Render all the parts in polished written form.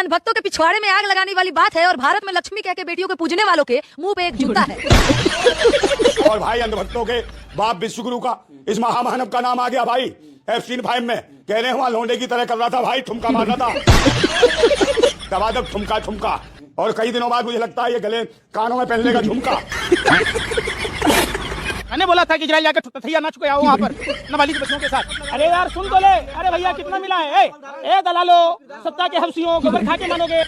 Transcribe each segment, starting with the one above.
अंधभक्तों के पिछवाड़े में आग लगाने वाली बात है और भारत में लक्ष्मी कह के बेटियों को पूजने वालों के मुंह पे एक जूता है। और भाई अंधभक्तों के बाप विश्वगुरु का इस महामानव का नाम आ गया भाई एप्स्टीन फाइल में। कह रहे हैं वहां लोंडे की तरह कर रहा था भाई, ठुमका मार रहा था दबादब ठुमका ठुमका। और कई दिनों बाद मुझे लगता है ये गले कानों में पहनने का झुमका। मैंने बोला था कि इजराइल जाकर थैया नाच को आओ वहाँ पर नाबालिग बच्चों के साथ। अरे यार सुन तो ले, अरे भैया कितना मिला है? ए दलालो, सत्ता के हफ्सियों, गोबर खा के मानोगे।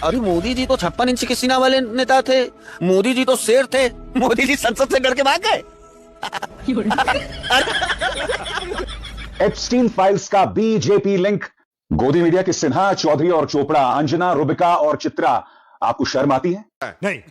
अरे मोदी जी तो 56 इंच के सीना वाले नेता थे, मोदी जी तो शेर थे, मोदी जी संसद से डर के भाग गए। एप्स्टीन फाइल्स का बीजेपी लिंक, गोदी मीडिया के सिन्हा, चौधरी और चोपड़ा, अंजना, रुबिका और चित्रा, आपको शर्म आती है? नहीं।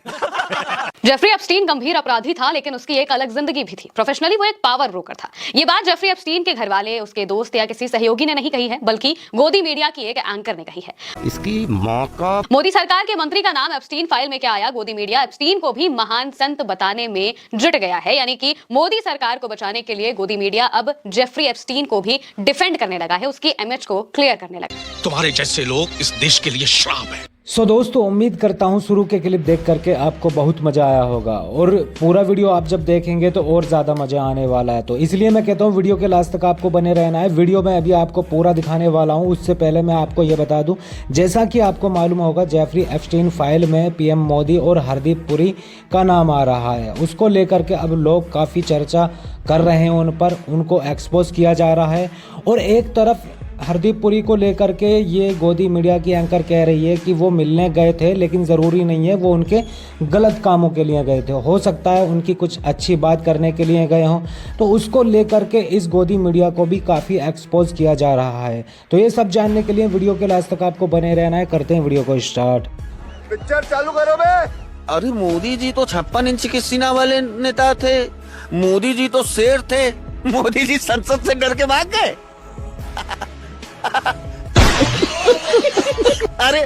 जेफरी एप्स्टीन गंभीर अपराधी था, लेकिन उसकी एक अलग जिंदगी भी थी। प्रोफेशनली वो एक पावर ब्रोकर था। ये बात जेफरी एप्स्टीन के घर वाले, उसके दोस्त या किसी सहयोगी ने नहीं कही है, बल्कि गोदी मीडिया की एक एंकर ने कही है। इसकी माँ का मोदी सरकार के मंत्री का नाम एप्स्टीन फाइल में क्या आया? गोदी मीडिया एप्स्टीन को भी महान संत बताने में जुट गया है। यानी कि मोदी सरकार को बचाने के लिए गोदी मीडिया अब जेफरी एप्स्टीन को भी डिफेंड करने लगा है, उसकी इमेज को क्लियर करने लगा। तुम्हारे जैसे लोग इस देश के लिए श्राप है। दोस्तों, उम्मीद करता हूं शुरू के क्लिप देख करके आपको बहुत मज़ा आया होगा और पूरा वीडियो आप जब देखेंगे तो और ज़्यादा मज़ा आने वाला है। तो इसलिए मैं कहता हूं वीडियो के लास्ट तक आपको बने रहना है। वीडियो में अभी आपको पूरा दिखाने वाला हूं, उससे पहले मैं आपको ये बता दूं, जैसा कि आपको मालूम होगा जेफरी एप्स्टीन फाइल में पीएम मोदी और हरदीप पुरी का नाम आ रहा है। उसको लेकर के अब लोग काफ़ी चर्चा कर रहे हैं, उन पर उनको एक्सपोज किया जा रहा है। और एक तरफ हरदीप पुरी को लेकर के ये गोदी मीडिया की एंकर कह रही है कि वो मिलने गए थे, लेकिन ज़रूरी नहीं है वो उनके गलत कामों के लिए गए थे, हो सकता है उनकी कुछ अच्छी बात करने के लिए गए हों। तो उसको लेकर के इस गोदी मीडिया को भी काफ़ी एक्सपोज किया जा रहा है। तो ये सब जानने के लिए वीडियो के लास्ट तक आपको बने रहना है। करते हैं वीडियो को स्टार्ट। पिक्चर चालू करो बे। अरे मोदी जी तो 56 इंच के सीना वाले नेता थे, मोदी जी तो शेर थे, मोदी जी संसद से डर के भाग गए। अरे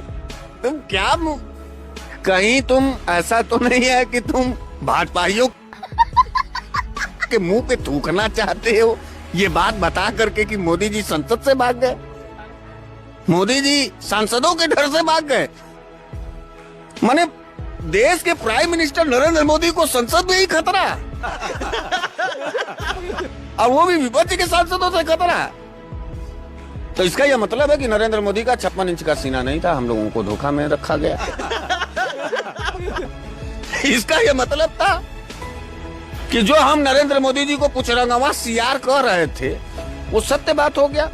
तुम क्या कहीं तुम ऐसा तो नहीं है कि तुम भाजपाइयों के मुंह पे थूकना चाहते हो ये बात बता करके कि मोदी जी संसद से भाग गए, मोदी जी सांसदों के डर से भाग गए। माने देश के प्राइम मिनिस्टर नरेंद्र मोदी को संसद में ही खतरा और वो भी विपक्ष के सांसदों से खतरा। तो इसका यह मतलब है कि नरेंद्र मोदी का 56 इंच का सीना नहीं था, हम लोगों को धोखा में रखा गया। इसका यह मतलब था कि जो हम नरेंद्र मोदी जी को पुचरंगवा सियार कह रहे थे वो सत्य बात हो गया,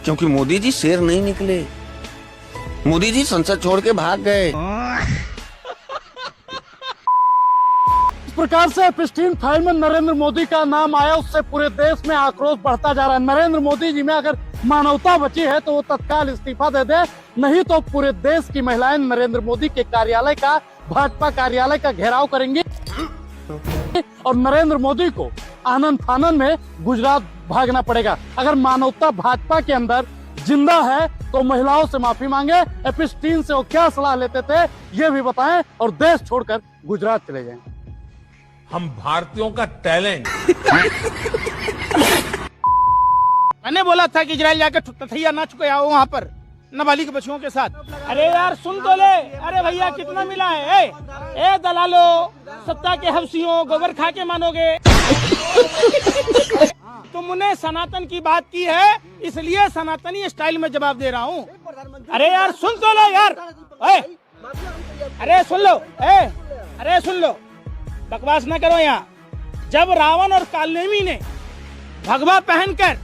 क्योंकि मोदी जी शेर नहीं निकले, मोदी जी संसद छोड़ के भाग गए। इस प्रकार से एप्स्टीन फाइल में नरेंद्र मोदी का नाम आया, उससे पूरे देश में आक्रोश बढ़ता जा रहा है। नरेंद्र मोदी जी में अगर मानवता बची है तो वो तत्काल इस्तीफा दे दे, नहीं तो पूरे देश की महिलाएं नरेंद्र मोदी के कार्यालय का, भाजपा कार्यालय का घेराव करेंगी और नरेंद्र मोदी को आनंद फानन में गुजरात भागना पड़ेगा। अगर मानवता भाजपा के अंदर जिंदा है तो महिलाओं से माफी मांगे, एप्स्टीन से वो क्या सलाह लेते थे ये भी बताएं और देश छोड़कर गुजरात चले जाएं। हम भारतीयों का टैलेंट। मैंने बोला था कि इजराइल जाकर थैया नाच को आओ वहाँ पर नाबालिग बच्चों के साथ। अरे यार सुन तो ले, अरे भैया कितना मिला है? ए दलालो, सत्ता के हफ्सियों, गोबर खा के मानोगे। तुमने सनातन की बात की है, इसलिए सनातनी स्टाइल में जवाब दे रहा हूँ। अरे यार सुन तो लो यार, अरे सुन लो, अरे सुन लो, बकवास न करो यहाँ। जब रावण और कालनेमी ने भगवा पहनकर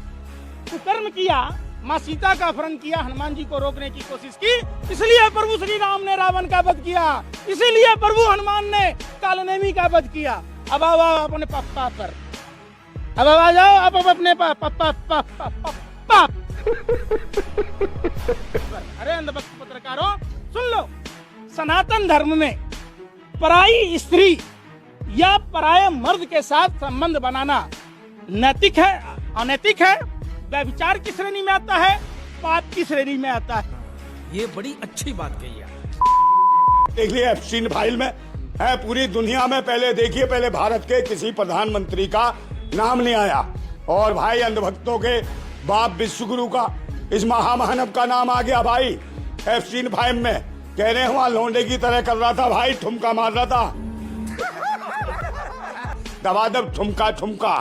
कुकर्म किया, माँ सीता का अपहरण किया, हनुमान जी को रोकने की कोशिश की, इसलिए प्रभु श्री राम ने रावण का वध किया, इसीलिए प्रभु हनुमान ने कालनेमी का वध किया। अब आओ अपने पप्पा पर, अब आ जाओ आप अपने पप्पा। अरे अंधभक्त पत्रकारों सुन लो, सनातन धर्म में पराई स्त्री या पराये मर्द के साथ संबंध बनाना नैतिक है, अनैतिक है, व्यभिचार की श्रेणी में आता है, पाप की श्रेणी में आता है। ये बड़ी अच्छी बात कही है। देख लिया एप्स्टीन फाइल में है, पूरी दुनिया में पहले देखिए, पहले भारत के किसी प्रधानमंत्री का नाम नहीं आया। और भाई अंधभक्तों के बाप विश्वगुरु का, इस महामानव का नाम आ गया भाई एप्स्टीन फाइल में कहने हुआ लौंडे की तरह कर रहा था भाई, ठुमका मार रहा था, दबादब ठुमका ठुमका।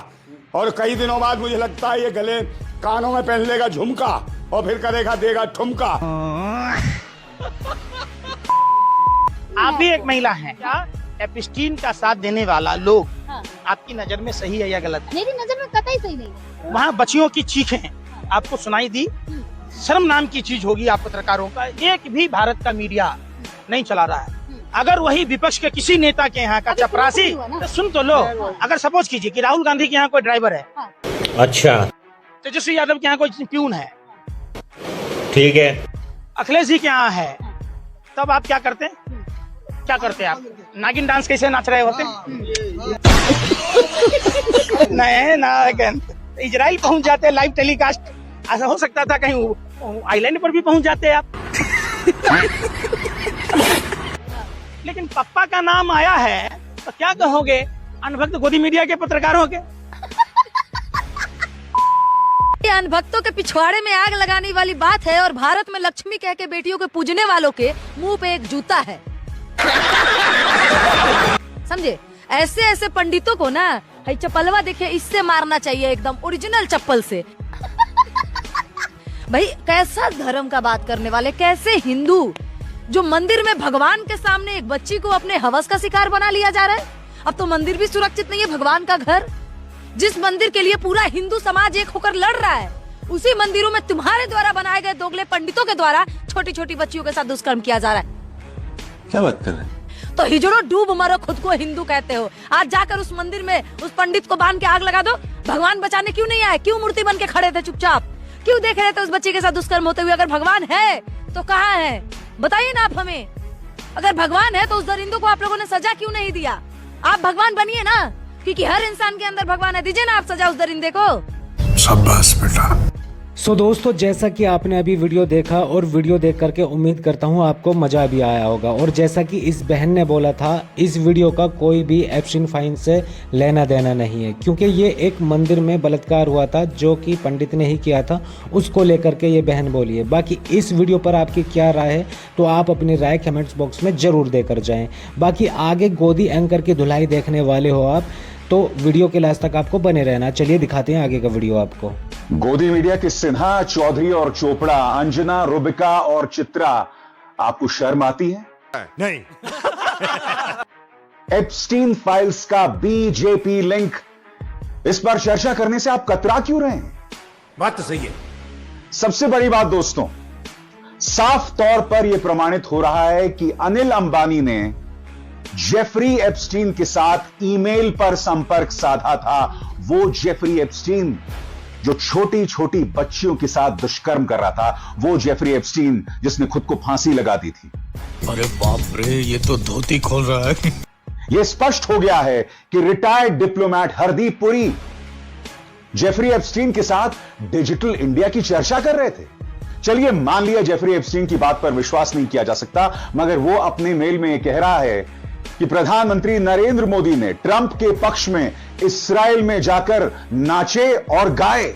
और कई दिनों बाद मुझे लगता है ये गले कानों में पहन लेगा झुमका और फिर करेगा देगा ठुमका। आप भी एक महिला हैं, क्या एप्स्टीन का साथ देने वाला लोग आपकी नजर में सही है या गलत है? मेरी नजर में कतई सही नहीं। वहाँ बच्चियों की चीखें आपको सुनाई दी, शर्म नाम की चीज होगी आप पत्रकारों का, एक भी भारत का मीडिया नहीं चला रहा है। अगर वही विपक्ष के किसी नेता के यहाँ का चपरासी, तो सुन तो लो, अगर सपोज कीजिए कि राहुल गांधी के यहाँ कोई ड्राइवर है, अच्छा तेजस्वी यादव के यहाँ कोई प्यून है, ठीक है, अखिलेश जी के यहाँ है, तब आप क्या करते हैं? क्या करते हैं आप? नागिन डांस कैसे नाच रहे होते? नहीं ना, इजराइल पहुंच जाते लाइव टेलीकास्ट, ऐसा हो सकता था कहीं आइलैंड पर भी पहुंच जाते आप। लेकिन पप्पा का नाम आया है तो क्या कहोगे अनभक्त गोदी मीडिया के पत्रकारों के? ये अनभक्तों के पिछवाड़े में आग लगाने वाली बात है और भारत में लक्ष्मी कह के बेटियों के पूजने वालों के मुंह पे एक जूता है। समझे? ऐसे ऐसे पंडितों को ना चप्पलवा देखे इससे मारना चाहिए, एकदम ओरिजिनल चप्पल से। भाई कैसा धर्म का बात करने वाले, कैसे हिंदू जो मंदिर में भगवान के सामने एक बच्ची को अपने हवस का शिकार बना लिया जा रहा है। अब तो मंदिर भी सुरक्षित नहीं है, भगवान का घर, जिस मंदिर के लिए पूरा हिंदू समाज एक होकर लड़ रहा है, उसी मंदिरों में तुम्हारे द्वारा बनाए गए दोगले पंडितों के द्वारा छोटी छोटी बच्चियों के साथ दुष्कर्म किया जा रहा है। क्या बात कर रहे हैं? तो हिजड़ो डूब मरो, खुद को हिंदू कहते हो, आज जाकर उस मंदिर में उस पंडित को बांध के आग लगा दो। भगवान बचाने क्यों नहीं आए? क्यों मूर्ति बन के खड़े थे चुपचाप? क्यों देख रहे थे उस बच्चे के साथ दुष्कर्म होते हुए? अगर भगवान है तो कहाँ है बताइए ना आप हमें। अगर भगवान है तो उस दरिंदों को आप लोगों ने सजा क्यों नहीं दिया? आप भगवान बनिए ना, क्योंकि हर इंसान के अंदर भगवान है, दीजिए ना आप सजा उस दरिंदे को। शाबाश बेटा। सो दोस्तों, जैसा कि आपने अभी वीडियो देखा और वीडियो देख करके उम्मीद करता हूँ आपको मज़ा भी आया होगा। और जैसा कि इस बहन ने बोला था, इस वीडियो का कोई भी एप्स्टीन फाइन से लेना देना नहीं है, क्योंकि ये एक मंदिर में बलात्कार हुआ था जो कि पंडित ने ही किया था, उसको लेकर के ये बहन बोली है। बाकी इस वीडियो पर आपकी क्या राय है तो आप अपनी राय कमेंट्स बॉक्स में ज़रूर देकर जाएँ। बाकी आगे गोदी एंकर की धुलाई देखने वाले हो आप तो वीडियो के लास्ट तक आपको बने रहना। चलिए दिखाते हैं आगे का वीडियो आपको। गोदी मीडिया की सिन्हा, चौधरी और चोपड़ा, अंजना, रुबिका और चित्रा, आपको शर्म आती है? नहीं। एप्स्टीन फाइल्स का बीजेपी लिंक, इस पर चर्चा करने से आप कतरा क्यों रहे हैं? बात तो सही है। सबसे बड़ी बात दोस्तों, साफ तौर पर यह प्रमाणित हो रहा है कि अनिल अंबानी ने जेफरी एप्स्टीन के साथ ईमेल पर संपर्क साधा था। वो जेफरी एप्स्टीन जो छोटी छोटी बच्चियों के साथ दुष्कर्म कर रहा था, वो जेफरी एप्स्टीन जिसने खुद को फांसी लगा दी थी। अरे बाप रे, ये तो धोती खोल रहा है। यह स्पष्ट हो गया है कि retired diplomat Hardeep Puri Jeffrey Epstein के साथ डिजिटल इंडिया की चर्चा कर रहे थे। चलिए मान लिया जेफरी एप्स्टीन की बात पर विश्वास नहीं किया जा सकता, मगर वो अपने मेल में यह कह रहा है कि प्रधानमंत्री नरेंद्र मोदी ने ट्रंप के पक्ष में इस्राएल में जाकर नाचे और गाए,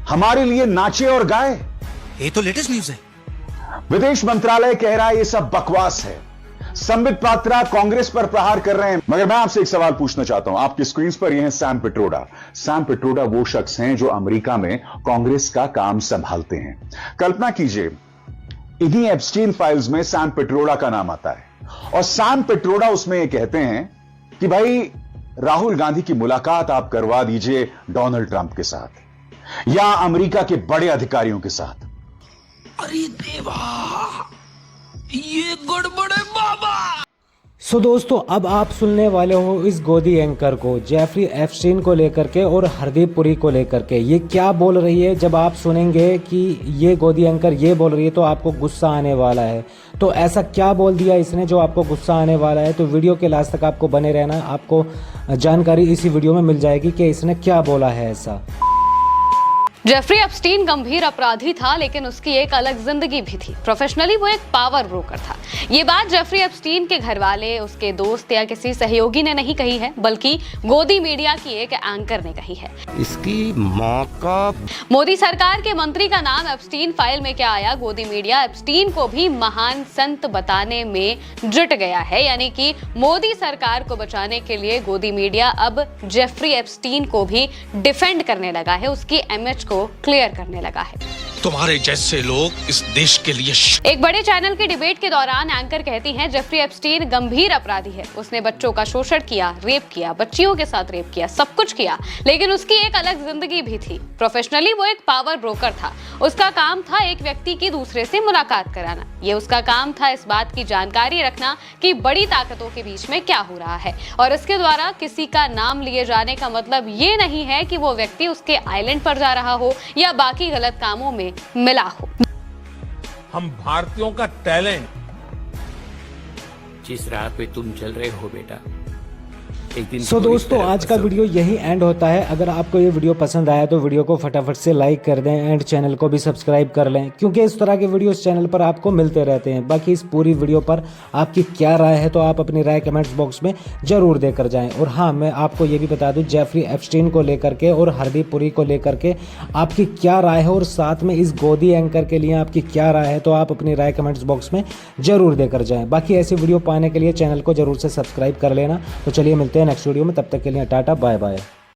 हमारे लिए नाचे और गाए। ये तो लेटेस्ट न्यूज़ है। विदेश मंत्रालय कह रहा है ये सब बकवास है। संबित पात्रा कांग्रेस पर प्रहार कर रहे हैं। मगर मैं आपसे एक सवाल पूछना चाहता हूं। आपकी स्क्रीन पर ये हैं सैम पिट्रोडा। सैम पिट्रोडा वो शख्स हैं जो अमेरिका में कांग्रेस का काम संभालते हैं। कल्पना कीजिए, इन्हीं एप्स्टीन फाइल्स में सैम पिट्रोडा का नाम आता है और सैम पिट्रोडा उसमें ये कहते हैं कि भाई राहुल गांधी की मुलाकात आप करवा दीजिए डोनाल्ड ट्रंप के साथ या अमेरिका के बड़े अधिकारियों के साथ। अरे देवा, ये गड़बड़ है बाबा। सो दोस्तों, अब आप सुनने वाले हो इस गोदी एंकर को, जेफरी एप्स्टीन को लेकर के और हरदीप पुरी को लेकर के। ये क्या बोल रही है, जब आप सुनेंगे कि ये गोदी एंकर ये बोल रही है तो आपको गुस्सा आने वाला है। तो ऐसा क्या बोल दिया इसने जो आपको गुस्सा आने वाला है? तो वीडियो के लास्ट तक आपको बने रहना, आपको जानकारी इसी वीडियो में मिल जाएगी कि इसने क्या बोला है ऐसा। जेफरी एप्स्टीन गंभीर अपराधी था, लेकिन उसकी एक अलग जिंदगी भी थी। प्रोफेशनली वो एक पावर ब्रोकर था। ये बात जेफरी एप्स्टीन के घर वाले, उसके दोस्त या किसी सहयोगी ने नहीं कही है, बल्कि गोदी मीडिया की एक एंकर ने कही है। इसकी माँ का मोदी सरकार के मंत्री का नाम एप्स्टीन फाइल में क्या आया? गोदी मीडिया एप्स्टीन को भी महान संत बताने में जुट गया है, यानी कि मोदी सरकार को बचाने के लिए गोदी मीडिया अब जेफरी एप्स्टीन को भी डिफेंड करने लगा है, उसकी इमेज को क्लियर करने लगा है। तुम्हारे जैसे लोग इस देश के लिए एक बड़े चैनल की डिबेट के दौरान एंकर कहती हैं जेफरी एप्स्टीन गंभीर अपराधी है, उसने बच्चों का शोषण किया, रेप किया, बच्चियों के साथ रेप किया, सब कुछ किया, लेकिन उसकी एक अलग जिंदगी भी थी। प्रोफेशनली वो एक पावर ब्रोकर था। उसका काम था एक व्यक्ति की दूसरे से मुलाकात कराना। ये उसका काम था इस बात की जानकारी रखना कि बड़ी ताकतों के बीच में क्या हो रहा है, और इसके द्वारा किसी का नाम लिए जाने का मतलब ये नहीं है कि वो व्यक्ति उसके आइलैंड पर जा रहा हो या बाकी गलत कामों में मिला हो। हम भारतीयों का टैलेंट जिस राह पे तुम चल रहे हो बेटा, एक दिन सो दोस्तों आज का वीडियो यही एंड होता है। अगर आपको ये वीडियो पसंद आया तो वीडियो को फटाफट से लाइक कर दें एंड चैनल को भी सब्सक्राइब कर लें, क्योंकि इस तरह के वीडियो इस चैनल पर आपको मिलते रहते हैं। बाकी इस पूरी वीडियो पर आपकी क्या राय है तो आप अपनी राय कमेंट्स बॉक्स में जरूर देकर जाएं। और हाँ, मैं आपको ये भी बता दूं जेफरी एप्स्टीन को लेकर के और हरदीप पुरी को लेकर के आपकी क्या राय है, और साथ में इस गोदी एंकर के लिए आपकी क्या राय है, तो आप अपनी राय कमेंट्स बॉक्स में जरूर देकर जाएं। बाकी ऐसी वीडियो पाने के लिए चैनल को जरूर से सब्सक्राइब कर लेना। तो चलिए मिलते हैं नेक्स्ट वीडियो में, तब तक के लिए टाटा बाय बाय।